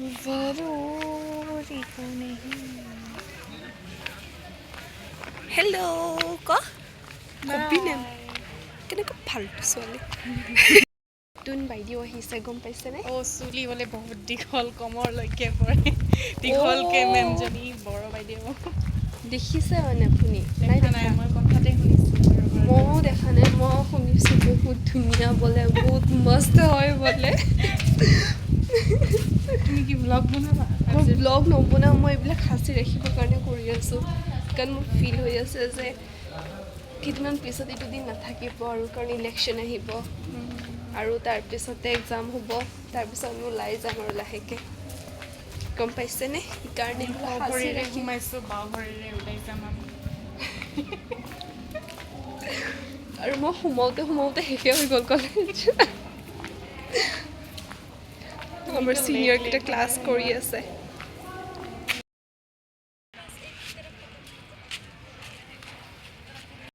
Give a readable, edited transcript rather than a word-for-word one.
जरूरी तो नहीं हेलो क কবিনে কেনেকৈ ফাল্টু ছোৱালী তুন বাইদেউ আহিছে গম পাইছেনে অ চুলি বোলে বহুত দীঘল কমৰলৈকে পৰে দীঘলকে মেমজনী বৰ বাইদেউ দেখিছে মানে আপুনি দেখা নাই মই কথাতে শুনিছোঁ ময়ো দেখা নাই মই শুনিছোঁ বহুত ধুনীয়া বোলে বহুত মস্ত হয় বোলে তুমি কি ব্লগ বনাবা মই ব্লগ নবনাওঁ মই এইবিলাক সাঁচি ৰাখিবৰ কাৰণে কৰি আছোঁ কাৰণ মোৰ ফিল হৈ আছে যে কেইদিনমান পিছত এইটো দিন নাথাকিব আৰু কাৰণ ইলেকশ্যন আহিব আৰু তাৰপিছতে এক্সাম হ'ব তাৰপিছত আমি ওলাই যাম আৰু লাহেকৈ গম পাইছেনে সেইকাৰণে সাঁচি ৰাখি সোমাইছোঁ বাও ভৰিৰে ওলাই যাম আমি আৰু মই সোমাওঁতে শেষে হৈ গ'ল কলেজ আমাৰ ছিনিয়ৰকেইটা ক্লাছ কৰি আছে